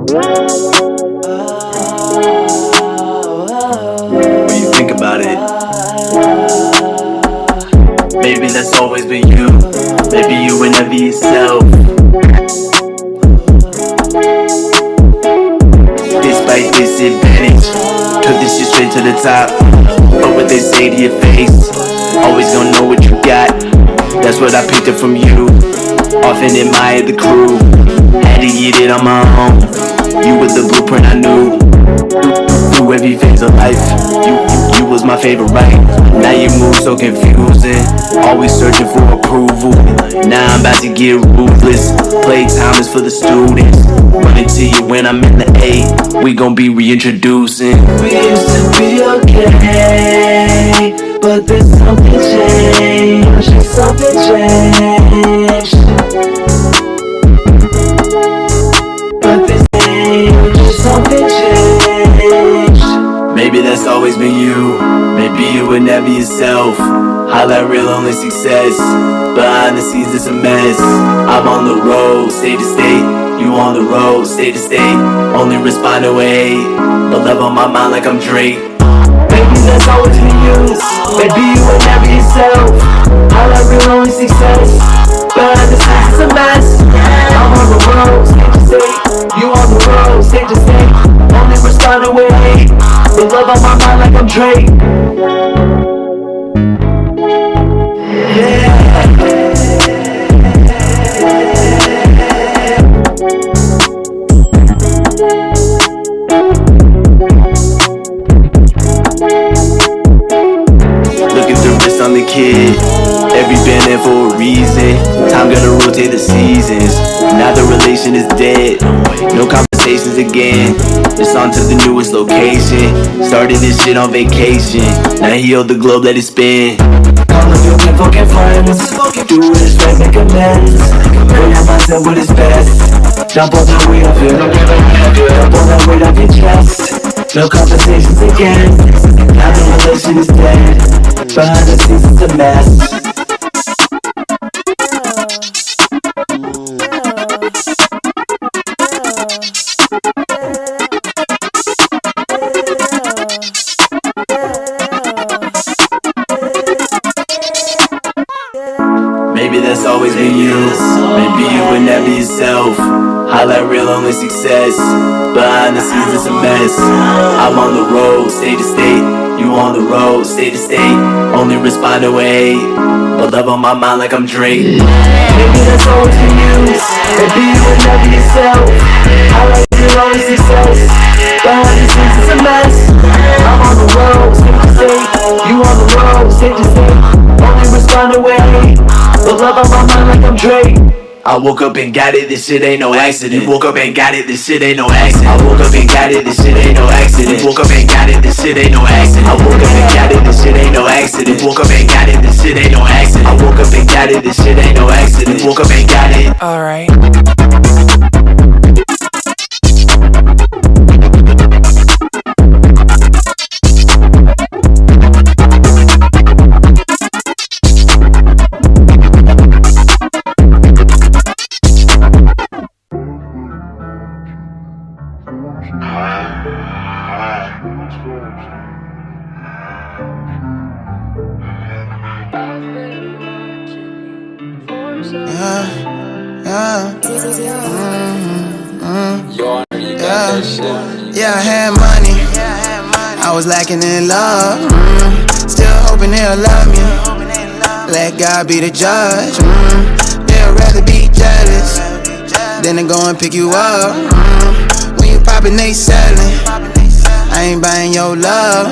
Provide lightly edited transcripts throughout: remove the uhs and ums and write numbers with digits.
When you think about it, maybe that's always been you. Maybe you would never be yourself. Despite disadvantage, took this shit straight to the top. But what they say to your face, always gonna know what you got. That's what I picked up from you. Often admired the crew. Had to get it on my own. You were the blueprint I knew. Through every phase of life, you was my favorite, right? Now you move so confusing. Always searching for approval. Now I'm about to get ruthless. Playtime is for the students. Running to you when I'm in the A. We gon' be reintroducing. We used to be okay, but then something changed. Something changed. But this changed. Something changed. Maybe that's always been you. Maybe you were never yourself. Highlight real, only success. Behind the scenes it's a mess. I'm on the road, state to state. You on the road, state to state. Only respond to hate, but love on my mind like I'm Drake. Maybe that's always been you. Maybe you were never yourself. Highlight real, only success. Behind the scenes it's a mess. I'm on the road, state to state. You on the road, state to state. Only respond to hate, but love on my mind like I'm Drake. Look at the wrist on the kid. Every band there for a reason. Time gotta rotate the seasons. Now the relation is dead. No conversations again. Just on to the newest location. Started this shit on vacation. Now he hold the globe, let it spin. All of your good fucking friends. Do what is right, make amends. Put your mindset what is best. Jump on the wheel, feel the wheel. Jump on that weight off your chest. No conversations again. Now the relation is dead. Behind the scenes it's a mess. Maybe that's always been you. Maybe you would never be yourself. Highlight real, only success. Behind the scenes it's a mess. I'm on the road, state to state. You on the road, state to state. Only respond to hate, but love on my mind like I'm Drake. Maybe that's always been you. Maybe you would never be yourself. Highlight real, only success. Behind the scenes it's a mess. I'm on the road, state to state. You on the road, state to state. Only respond to hate, but love on my mind like I'm Drake. I woke up and got it, this shit ain't no accident. You woke up and got it, this shit ain't no accident. I woke up and got it, this shit ain't no accident. Woke up and got it, this shit ain't no accident. I woke up and got it, this shit ain't no accident. Woke up and got it, this shit ain't no accident. I woke up and got it, this shit ain't no accident. Woke up and got it. Alright. Yeah, I had money, I was lacking in love. Still hoping they'll love me. Let God be the judge. They'll rather be jealous than to go and pick you up. When you poppin', they sellin'. I ain't buying your love.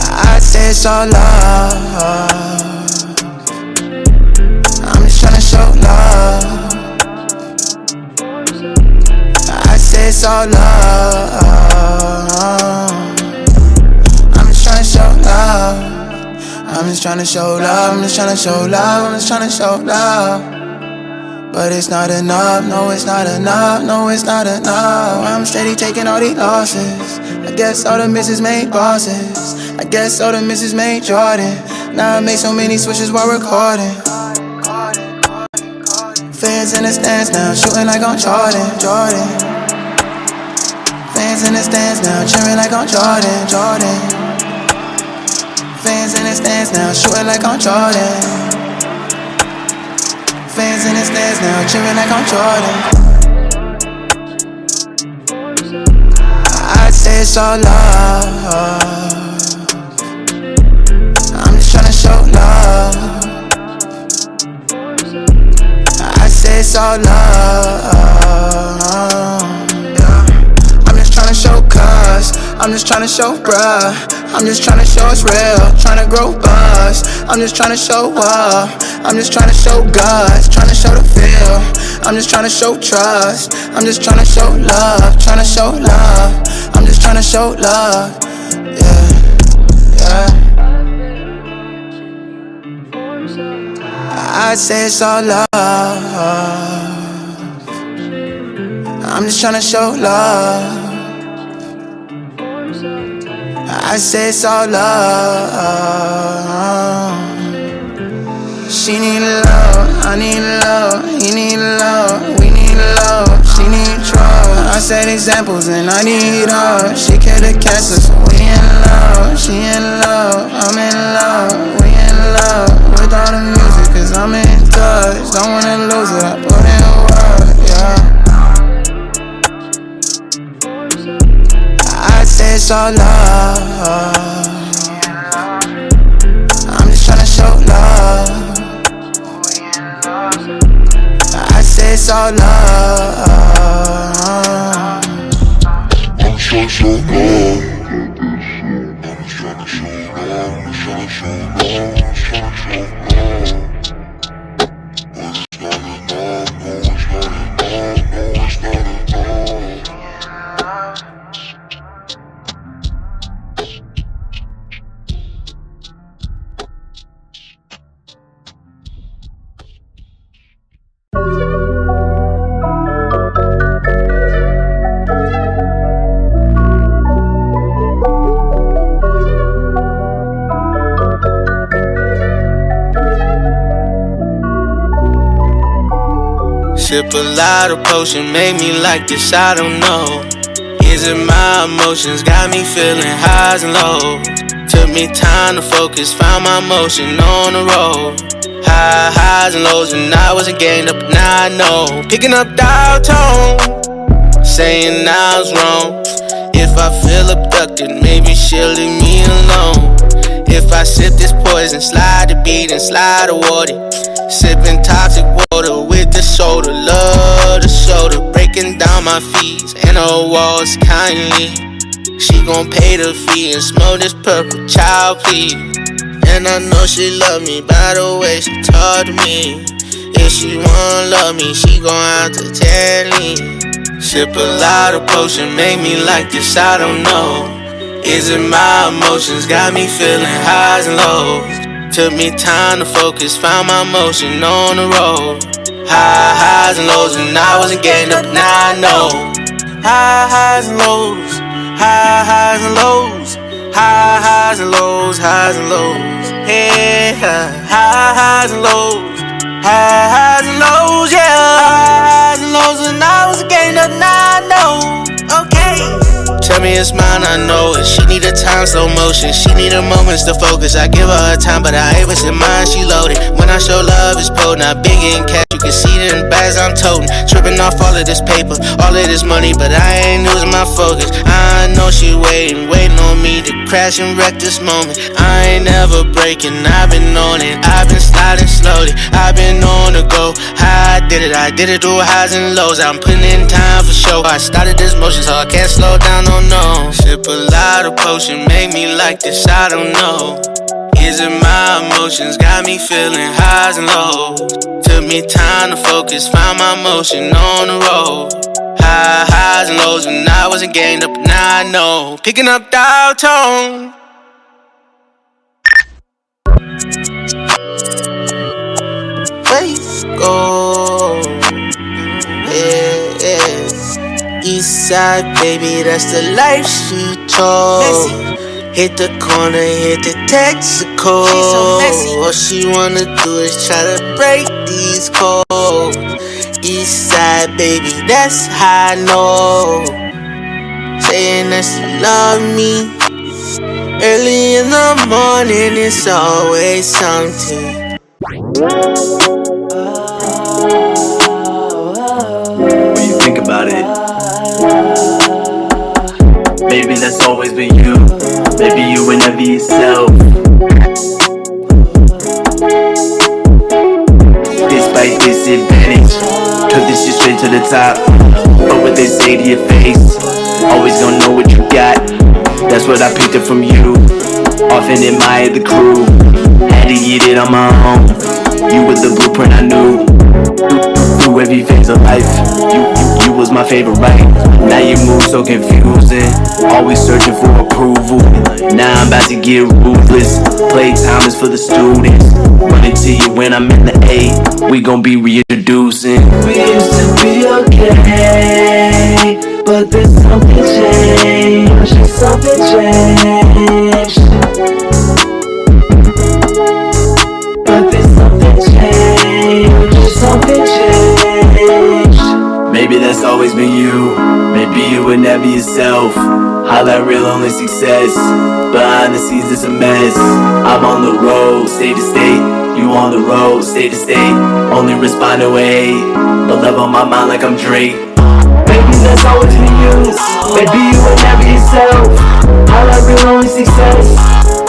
I said so love. I'm just tryna show love. I said so love. I'm just tryna show love. I'm just tryna show love. I'm just tryna show love. I'm just tryna show love. But it's not enough, no it's not enough, no it's not enough. I'm steady taking all these losses. I guess all the misses made bosses. I guess all the misses made Jordan. Now I made so many switches while recording. Fans in the stands now, shooting like I'm Jordan. Fans in the stands now, cheering like I'm Jordan. Fans in the stands now, shooting like I'm Jordan. Fans in the stands now, cheering like I'm Jordan. I say it's all love. I'm just tryna show love. I say it's all love. I'm just tryna show cuz. I'm just tryna show bruh. I'm just tryna show it's real. Tryna grow buzz. I'm just tryna show up. I'm just tryna show guts. Tryna show the feel. I'm just tryna show trust. I'm just tryna show love. Tryna show love. I'm just tryna show love. Yeah. I say it's all love. I'm just tryna show love. I say it's all love. She need love, I need love, he need love, we need love, she need trust. I set examples and I need her. She care the cancer, so we in love. She in love, I'm in love, we in love. With all the music, cause I'm in touch. Don't wanna lose it, I put in work, yeah. I say it's all love. I'm just tryna show love. I say it's all love. I'm just tryna show love. I'm just tryna show love. I'm just tryna show love. I'm just tryna show love. But it's not enough. No, it's not enough. No, it's not enough. Sip a lot of potion, make me like this, I don't know. Is it my emotions, got me feeling highs and lows. Took me time to focus, found my motion on the road. Highs and lows, and I wasn't gained up, now I know. Picking up dial tone, saying I was wrong. If I feel abducted, maybe she'll leave me alone. If I sip this poison, slide the beat and slide the water. Sipping toxic water with the soda, love the soda. Breaking down my fees and her walls kindly. She gon' pay the fee and smoke this purple child, please. And I know she love me by the way she talk to me. If she wanna love me, she gon' have to tell me. Sip a lot of potion, make me like this, I don't know. Is it my emotions, got me feeling highs and lows. Took me time to focus, found my motion on the road. Highs and lows, and I wasn't getting up, now I know. Highs and lows, highs and lows, highs and lows, highs and lows. Yeah, highs and lows, highs and lows, yeah. Highs and lows, and I wasn't getting up, now I know. Okay. Tell me it's mine, I know it. She need a time, slow motion. She need her moments to focus. I give her her time, but I ain't wasting mine, she loaded. When I show love, it's potent. I big in cash, you can see it in bags I'm toting. Tripping off all of this paper, all of this money, but I ain't losing my focus. I know she waiting on me to crash and wreck this moment. I ain't never breaking, I've been on it. I've been sliding slowly, I've been on the go. I did it through highs and lows. I'm putting in time for show. I started this motion, so I can't slow down, no. Sip a lot of potion, make me like this, I don't know. Is it my emotions, got me feeling highs and lows. Took me time to focus, found my motion on the road. Highs and lows, and I wasn't gained up, now I know. Picking up dial tone. Let's go. Yeah. East side, baby, that's the life she chose. Hit the corner, hit the Texaco. All she wanna do is try to break these codes. East side, baby, that's how I know. Saying that she love me. Early in the morning, it's always something. When you think about it, maybe that's always been you. Maybe you would never be yourself. Despite disadvantage, took this shit straight to the top. But what they say to your face, always gonna know what you got. That's what I picked up from you. Often admired the crew. Had to get it on my own. You were the blueprint I knew. Through every phase of life, you was my favorite, right? Now you move so confusing. Always searching for approval. Now I'm about to get ruthless. Playtime is for the students. Running to you when I'm in the A. We gon' be reintroducing. We used to be okay, but there's something changed. Something changed. But there's something changed. Something changed. Maybe that's always been you. Maybe you would never yourself. Highlight real only success. Behind the scenes it's a mess. I'm on the road, state to state. You on the road, state to state. Only respond to hate, but love on my mind like I'm Drake. Maybe that's always been you. Maybe you would never yourself. Highlight real only success.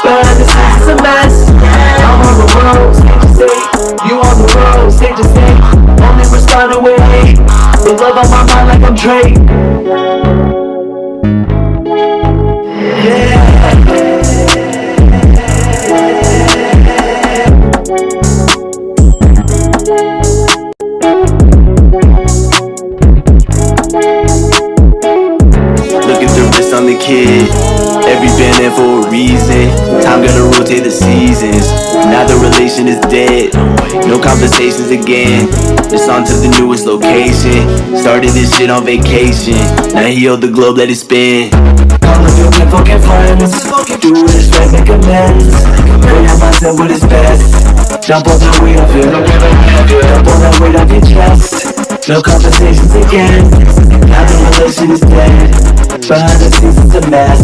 Behind the scenes it's a mess. I'm on the road, state to state. You on the road, state to state. Only respond to hate, but love on my mind like I'm Drake. Look at the wrist on the kid. Every band in for a reason. Time gonna rotate the seasons. Now the relation is dead. No conversations again. It's on to the newest location. Started this shit on vacation. Now he owed the globe, let it spin. All of your good fucking friends. Do this right, make amends. Bring out myself with his best. Jump on the weight of your Jump on the weight of your chest. No conversations again. Now the relation is dead. Behind the scenes it's a mess.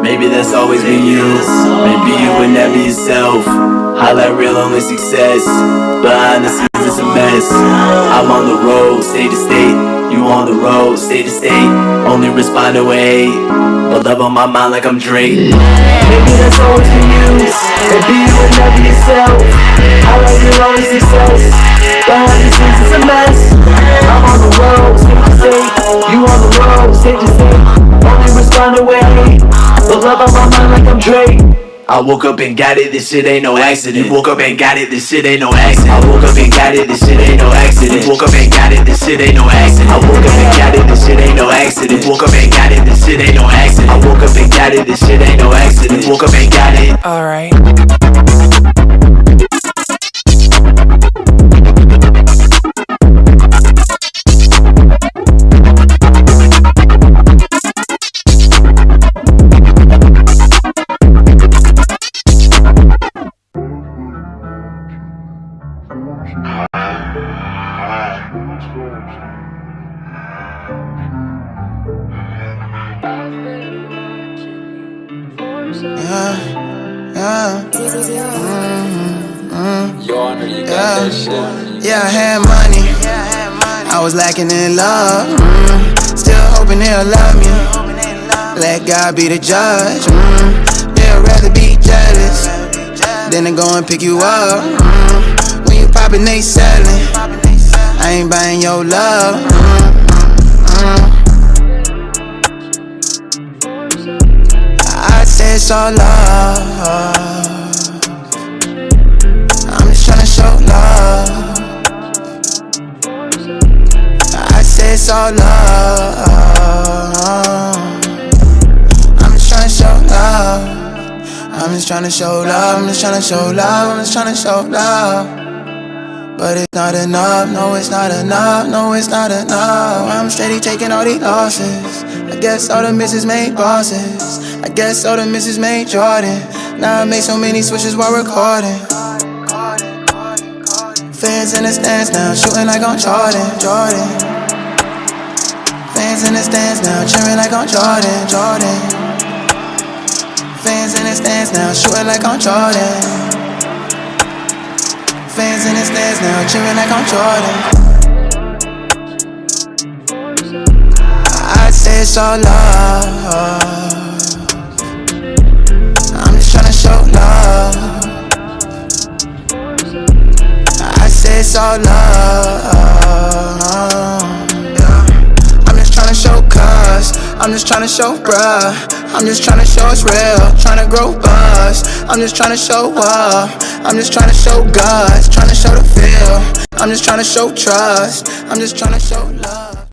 Maybe that's always been you. Maybe you would never yourself. Highlight real only success. Behind the scenes it's a mess. I'm on the road, state to state. You on the road, state to state. Only respond to hate, but love on my mind like I'm Drake. Maybe that's always been you. Maybe you would never yourself. Highlight real only success. Behind the scenes it's a mess. I'm on the road, state to state. You on the road, state to state. Only respond to hate, but love on my mind like I'm Drake. I woke up and got it, this shit ain't no accident. Woke up and got it, this shit ain't no accident. I woke up and got it, this shit ain't no accident. Woke up and got it, this shit ain't no accident. I woke up and got it, this shit ain't no accident. Woke up and got it, this shit ain't no accident. I woke up and got it, this shit ain't no accident. Woke up and got it. Alright. Yeah, I had money. I was lacking in love. Still hoping they'll love me. Let God be the judge. They'll rather be jealous than to go and pick you up. When you poppin', they sellin'. I ain't buying your love. I said so love. I'm just tryna show love. I said so love. I'm just tryna show love. I'm just tryna show love. I'm just tryna show love. I'm just tryna show love. but it's not enough. No, it's not enough. No, it's not enough. I'm steady taking all these losses. I guess all the misses made bosses. I guess all the misses made Jordan. Now I made so many switches while recording. Fans in the stands now, shooting like I'm Jordan. Fans in the stands now, cheering like I'm Jordan. Fans in the stands now, shooting like I'm Jordan. Fans in the stands now, cheering like I'm Jordan. I say it's all love. I'm just tryna show love. I say it's all love. I'm just tryna show cuz. I'm just tryna show bruh. I'm just tryna show it's real. Tryna grow buzz. I'm just tryna show up. I'm just tryna show guts. Tryna show the feel. I'm just tryna show trust. I'm just tryna show love.